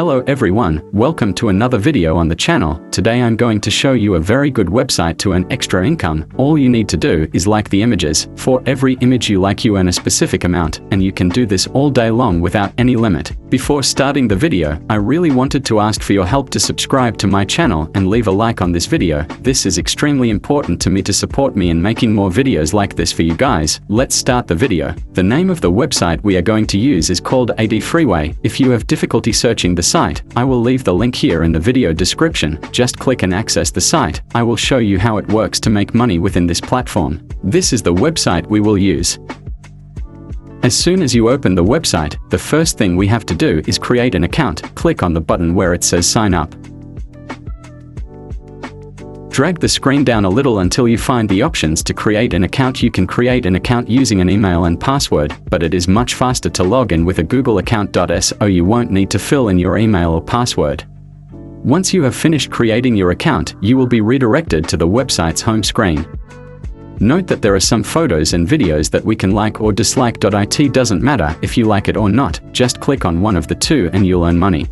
Hello everyone, welcome to another video on the channel. Today I'm going to show you a very good website to earn extra income. All you need to do is like the images. For every image you like you earn a specific amount, and you can do this all day long without any limit. Before starting the video, I really wanted to ask for your help to subscribe to my channel and leave a like on this video. This is extremely important to me to support me in making more videos like this for you guys. Let's start the video. The name of the website we are going to use is called AD Freeway. If you have difficulty searching the site, I will leave the link here in the video description. Just click and access the site. I will show you how it works to make money within this platform. This is the website we will use. As soon as you open the website, the first thing we have to do is create an account. Click on the button where it says sign up. Drag the screen down a little until you find the options to create an account. You can create an account using an email and password, but it is much faster to log in with a Google account. So you won't need to fill in your email or password. Once you have finished creating your account, you will be redirected to the website's home screen. Note that there are some photos and videos that we can like or dislike. It doesn't matter if you like it or not, just click on one of the two and you'll earn money.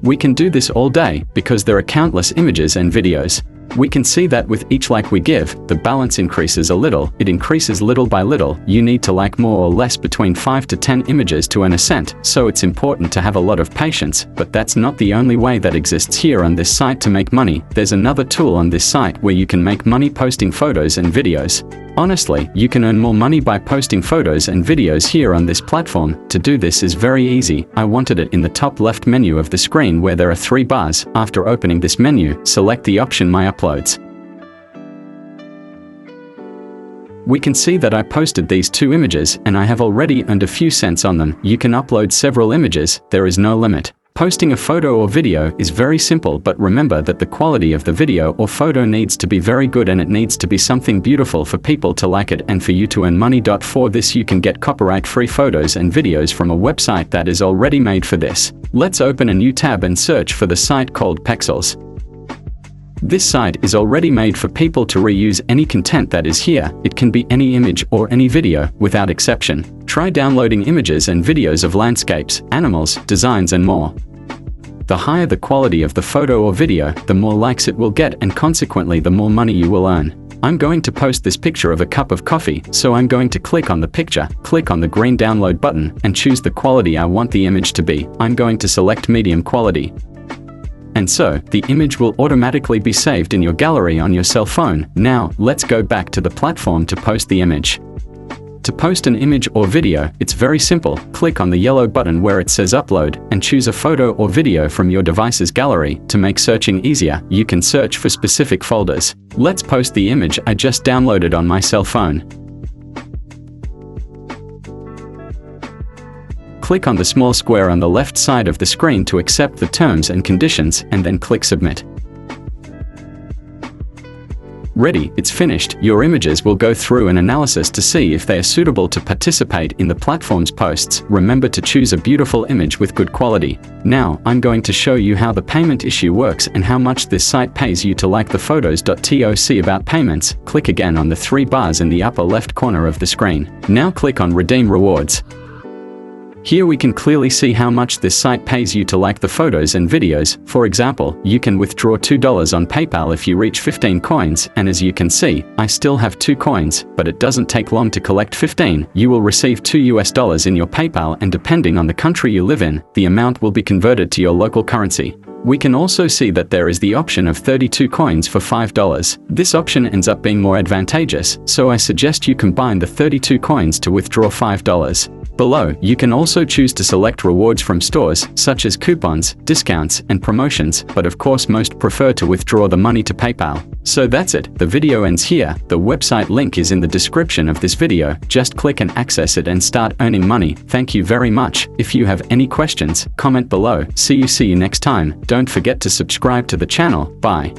We can do this all day because there are countless images and videos. We can see that with each like we give, the balance increases a little. It increases little by little. You need to like more or less between 5 to 10 images to earn a cent, so it's important to have a lot of patience. But that's not the only way that exists here on this site to make money. There's another tool on this site where you can make money posting photos and videos. Honestly, you can earn more money by posting photos and videos here on this platform. To do this is very easy. I wanted it in the top left menu of the screen where there are 3 bars. After opening this menu, select the option My Uploads. We can see that I posted these 2 images and I have already earned a few cents on them. You can upload several images, there is no limit. Posting a photo or video is very simple, but remember that the quality of the video or photo needs to be very good and it needs to be something beautiful for people to like it and for you to earn money. For this you can get copyright-free photos and videos from a website that is already made for this. Let's open a new tab and search for the site called Pexels. This site is already made for people to reuse any content that is here. It can be any image or any video, without exception. Try downloading images and videos of landscapes, animals, designs and more. The higher the quality of the photo or video, the more likes it will get and consequently the more money you will earn. I'm going to post this picture of a cup of coffee, so I'm going to click on the picture, click on the green download button and choose the quality I want the image to be. I'm going to select medium quality. And so, the image will automatically be saved in your gallery on your cell phone. Now, let's go back to the platform to post the image. To post an image or video, it's very simple. Click on the yellow button where it says upload and choose a photo or video from your device's gallery. To make searching easier, you can search for specific folders. Let's post the image I just downloaded on my cell phone. Click on the small square on the left side of the screen to accept the terms and conditions and then click submit. Ready, it's finished. Your images will go through an analysis to see if they are suitable to participate in the platform's posts. Remember to choose a beautiful image with good quality. Now, I'm going to show you how the payment issue works and how much this site pays you to like the photos. Toc about payments, click again on the 3 bars in the upper left corner of the screen. Now click on Redeem Rewards. Here we can clearly see how much this site pays you to like the photos and videos. For example, you can withdraw $2 on PayPal if you reach 15 coins, and as you can see, I still have 2 coins, but it doesn't take long to collect 15. You will receive $2 in your PayPal and depending on the country you live in, the amount will be converted to your local currency. We can also see that there is the option of 32 coins for $5. This option ends up being more advantageous, so I suggest you combine the 32 coins to withdraw $5. Below, you can also choose to select rewards from stores, such as coupons, discounts, and promotions, but of course most prefer to withdraw the money to PayPal. So that's it, the video ends here. The website link is in the description of this video. Just click and access it and start earning money. Thank you very much. If you have any questions, comment below. See you next time. Don't forget to subscribe to the channel. Bye.